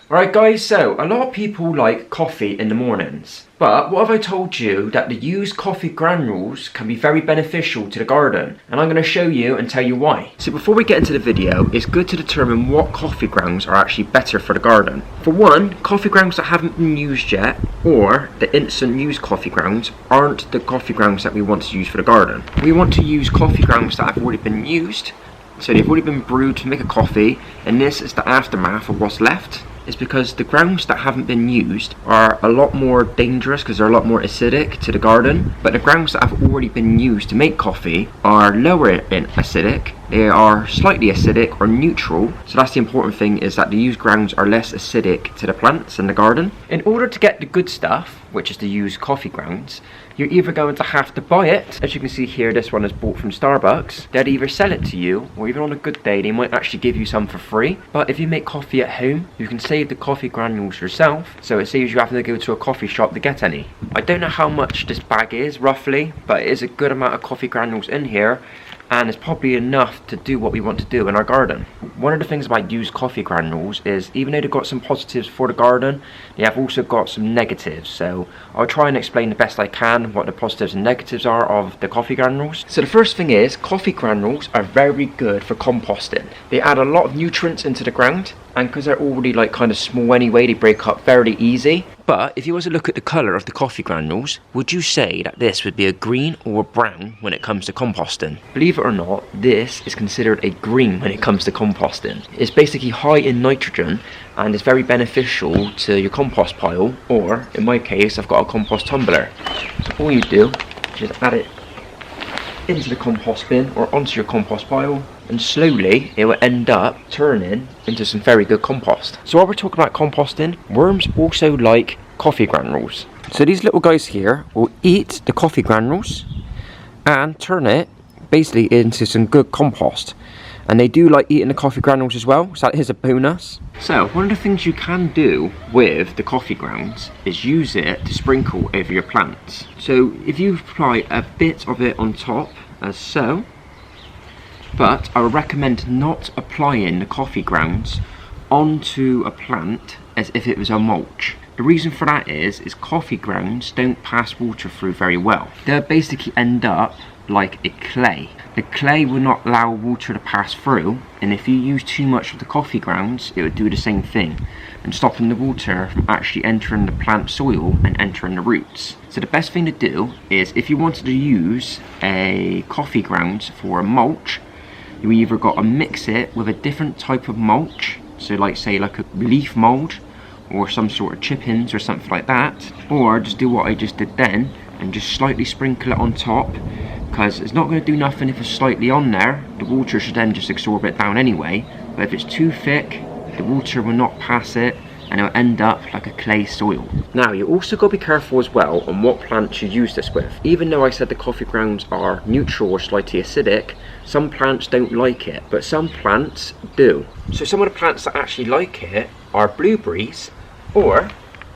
Alright guys, so a lot of people like coffee in the mornings. But what have I told you? That the used coffee granules can be very beneficial to the garden. And I'm going to show you and tell you why. So before we get into the video, it's good to determine what coffee grounds are actually better for the garden. For one, coffee grounds that haven't been used yet, or the instant used coffee grounds, aren't the coffee grounds that we want to use for the garden. We want to use coffee grounds that have already been used. So they've already been brewed to make a coffee, and this is the aftermath of what's left. Is because the grounds that haven't been used are a lot more dangerous because they're a lot more acidic to the garden, but the grounds that have already been used to make coffee are lower in acidic. They are slightly acidic or neutral, so that's the important thing, is that the used grounds are less acidic to the plants in the garden. In order to get the good stuff, which is the used coffee grounds, you're either going to have to buy it. As you can see here, this one is bought from Starbucks. They'd either sell it to you, or even on a good day, they might actually give you some for free. But if you make coffee at home, you can save the coffee granules yourself, so it saves you having to go to a coffee shop to get any. I don't know how much this bag is, roughly, but it is a good amount of coffee granules in here, and it's probably enough to do what we want to do in our garden. One of the things about used coffee granules is, even though they've got some positives for the garden, they have also got some negatives. So I'll try and explain the best I can what the positives and negatives are of the coffee granules. So the first thing is, coffee granules are very good for composting. They add a lot of nutrients into the ground, and because they're already like kind of small anyway, they break up very easy. But if you was to look at the colour of the coffee granules, would you say that this would be a green or a brown when it comes to composting? Believe it or not, this is considered a green when it comes to composting. It's basically high in nitrogen and it's very beneficial to your compost pile, or in my case, I've got a compost tumbler. So all you do is just add it into the compost bin or onto your compost pile, and slowly it will end up turning into some very good compost. So while we're talking about composting, worms also like coffee granules. So these little guys here will eat the coffee granules and turn it basically into some good compost. And they do like eating the coffee granules as well, so that is a bonus. So one of the things you can do with the coffee grounds is use it to sprinkle over your plants. So if you apply a bit of it on top, as so, but I would recommend not applying the coffee grounds onto a plant as if it was a mulch. The reason for that is coffee grounds don't pass water through very well. They'll basically end up like a clay. The clay will not allow water to pass through, and if you use too much of the coffee grounds, it would do the same thing, and stopping the water from actually entering the plant soil and entering the roots. So the best thing to do is, if you wanted to use a coffee grounds for a mulch, you either got to mix it with a different type of mulch, so like say like a leaf mould or some sort of chippings or something like that, or just do what I just did then and just slightly sprinkle it on top, because it's not going to do nothing if it's slightly on there. The water should then just absorb it down anyway, but if it's too thick, the water will not pass it and it'll end up like a clay soil. Now you also got to be careful as well on what plants you use this with. Even though I said the coffee grounds are neutral or slightly acidic, some plants don't like it, but some plants do. So some of the plants that actually like it are blueberries or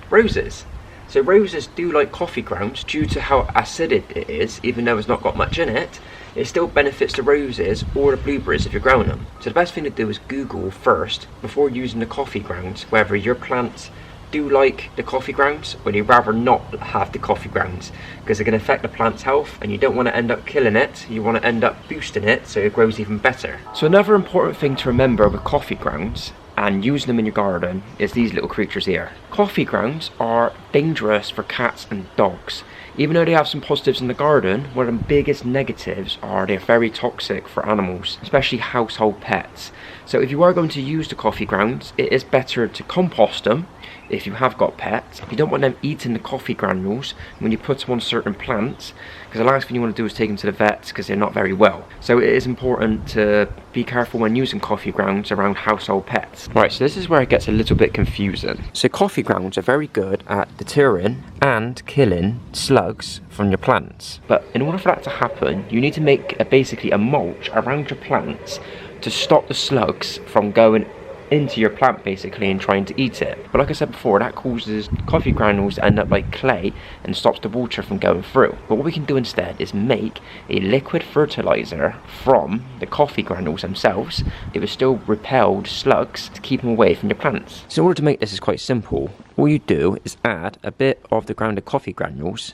roses. So roses do like coffee grounds due to how acidic it is. Even though it's not got much in it, it still benefits the roses or the blueberries if you're growing them. So the best thing to do is Google first, before using the coffee grounds, whether your plants do like the coffee grounds or they rather not have the coffee grounds, because it can affect the plant's health and you don't want to end up killing it, you want to end up boosting it so it grows even better. So another important thing to remember with coffee grounds and using them in your garden is these little creatures here. Coffee grounds are dangerous for cats and dogs. Even though they have some positives in the garden, one of the biggest negatives are they're very toxic for animals, especially household pets. So if you are going to use the coffee grounds, it is better to compost them if you have got pets. You don't want them eating the coffee granules when you put them on certain plants, because the last thing you want to do is take them to the vets because they're not very well. So it is important to be careful when using coffee grounds around household pets. Right, so this is where it gets a little bit confusing. So coffee grounds are very good at deterring and killing slugs from your plants. But in order for that to happen, you need to make basically a mulch around your plants to stop the slugs from going into your plant basically and trying to eat it. But like I said before, that causes coffee granules to end up like clay and stops the water from going through. But what we can do instead is make a liquid fertiliser from the coffee granules themselves. It will still repel slugs to keep them away from your plants. So in order to make this is quite simple. All you do is add a bit of the grounded coffee granules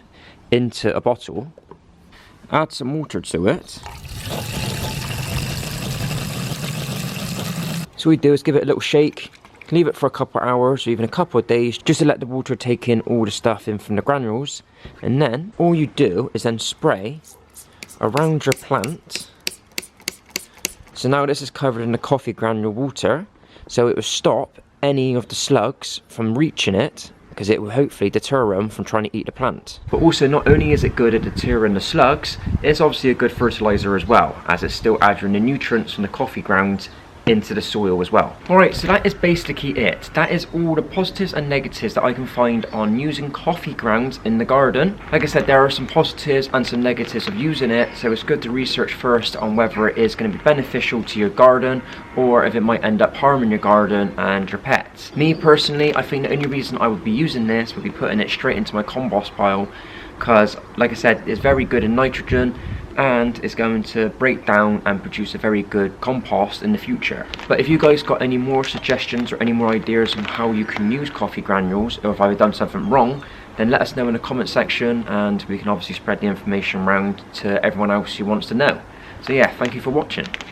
into a bottle, add some water to it. So what we do is give it a little shake, leave it for a couple of hours or even a couple of days just to let the water take in all the stuff in from the granules, and then all you do is then spray around your plant. So now this is covered in the coffee granule water, so it will stop any of the slugs from reaching it, because it will hopefully deter them from trying to eat the plant. But also, not only is it good at deterring the slugs, it's obviously a good fertiliser as well, as it's still adding the nutrients from the coffee grounds into the soil as well. Alright, so that is basically it. That is all the positives and negatives that I can find on using coffee grounds in the garden. Like I said, there are some positives and some negatives of using it, so it's good to research first on whether it is going to be beneficial to your garden or if it might end up harming your garden and your pets. Me personally, I think the only reason I would be using this would be putting it straight into my compost pile, because like I said, it's very good in nitrogen and it's going to break down and produce a very good compost in the future. But if you guys got any more suggestions or any more ideas on how you can use coffee granules, or if I've done something wrong, then let us know in the comment section and we can obviously spread the information around to everyone else who wants to know. So yeah, thank you for watching.